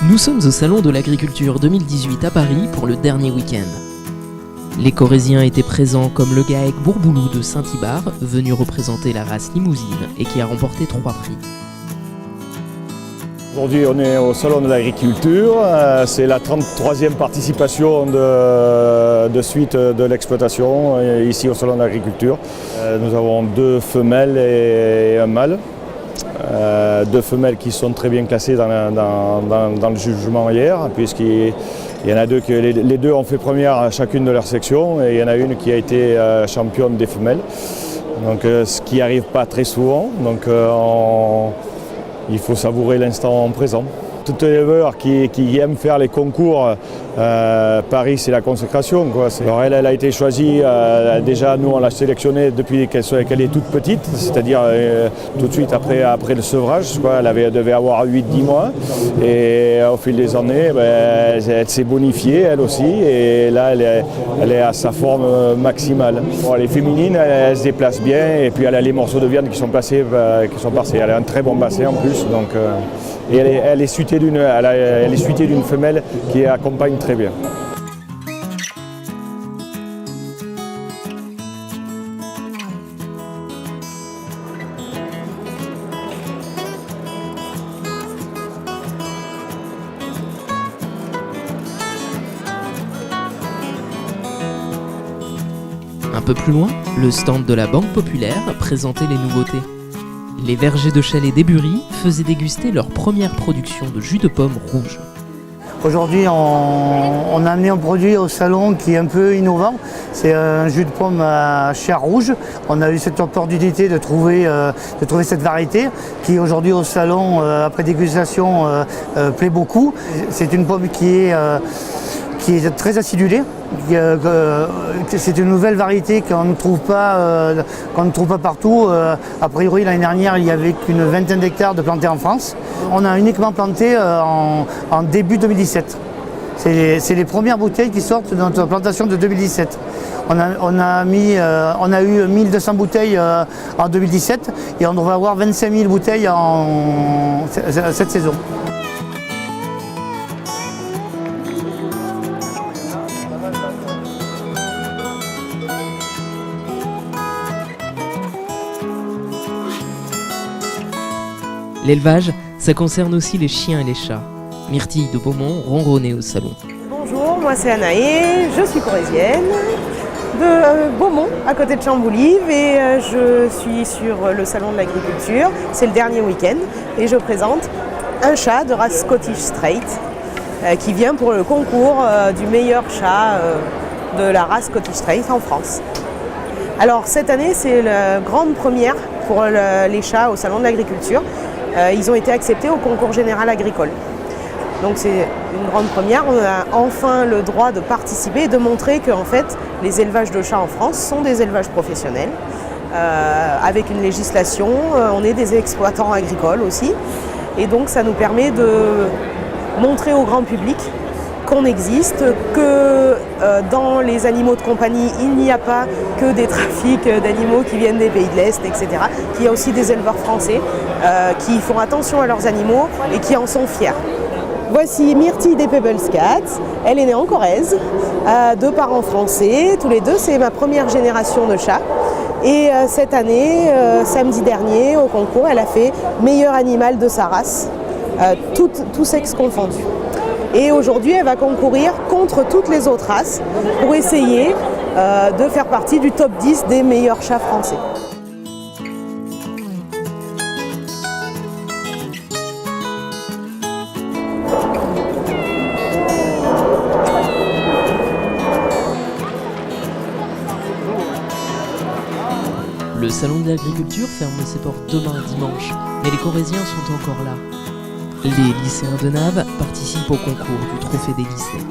Nous sommes au Salon de l'Agriculture 2018 à Paris pour le dernier week-end. Les Corésiens étaient présents comme le GAEC Bourboulou de Saint-Ibard, venu représenter la race limousine et qui a remporté 3 prix. Aujourd'hui on est au Salon de l'Agriculture, c'est la 33e participation de suite de l'exploitation ici au Salon de l'Agriculture. Nous avons 2 femelles et un mâle. 2 femelles qui sont très bien classées dans le jugement hier, puisqu'il y en a 2 que les 2 ont fait première chacune de leur section et il y en a une qui a été championne des femelles. Donc, ce qui n'arrive pas très souvent, donc il faut savourer l'instant présent. Tout éleveur qui aime faire les concours, Paris c'est la consécration, quoi. Alors elle a été choisie, déjà nous on l'a sélectionnée depuis qu'elle est toute petite, c'est-à-dire tout de suite après le sevrage, quoi. Elle devait avoir 8-10 mois et au fil des années elle s'est bonifiée elle aussi et là elle est à sa forme maximale. Bon, elle est féminine, elle se déplace bien et puis elle a les morceaux de viande qui sont passés. Elle a un très bon bassin en plus. Donc, et elle est suitée d'une femelle qui accompagne très bien. Un peu plus loin, le stand de la Banque Populaire présentait les nouveautés. Les vergers de Chalais d'Ébury faisaient déguster leur première production de jus de pomme rouge. Aujourd'hui, on a amené un produit au salon qui est un peu innovant. C'est un jus de pomme à chair rouge. On a eu cette opportunité de trouver cette variété qui aujourd'hui au salon, après dégustation, plaît beaucoup. C'est une pomme qui est très acidulée. C'est une nouvelle variété qu'on ne trouve pas partout. A priori, l'année dernière, il n'y avait qu'une vingtaine d'hectares de plantés en France. On a uniquement planté en début 2017. C'est les premières bouteilles qui sortent de notre plantation de 2017. On a eu 1200 bouteilles en 2017 et on devrait avoir 25 000 bouteilles cette saison. L'élevage, ça concerne aussi les chiens et les chats. Myrtille de Beaumont ronronnait au salon. Bonjour, moi c'est Anaé, je suis corésienne de Beaumont, à côté de Chamboulive, et je suis sur le salon de l'agriculture. C'est le dernier week-end et je présente un chat de race Scottish Straight qui vient pour le concours du meilleur chat de la race Scottish Straight en France. Alors cette année c'est la grande première pour les chats au salon de l'agriculture. Ils ont été acceptés au concours général agricole. Donc c'est une grande première, on a enfin le droit de participer et de montrer que en fait, les élevages de chats en France sont des élevages professionnels. Avec une législation, on est des exploitants agricoles aussi. Et donc ça nous permet de montrer au grand public qu'on existe, que dans les animaux de compagnie, il n'y a pas que des trafics d'animaux qui viennent des pays de l'Est, etc. Qu'il y a aussi des éleveurs français qui font attention à leurs animaux et qui en sont fiers. Voici Myrtille des Pebbles Cats, elle est née en Corrèze, 2 parents français, tous les 2 c'est ma première génération de chats. Et cette année, samedi dernier, au concours, elle a fait meilleur animal de sa race, tous sexes confondus. Et aujourd'hui, elle va concourir contre toutes les autres races pour essayer de faire partie du top 10 des meilleurs chats français. Le salon de l'agriculture ferme ses portes demain dimanche, mais les Corésiens sont encore là. Les lycéens de Naves participent au concours du Trophée des lycées.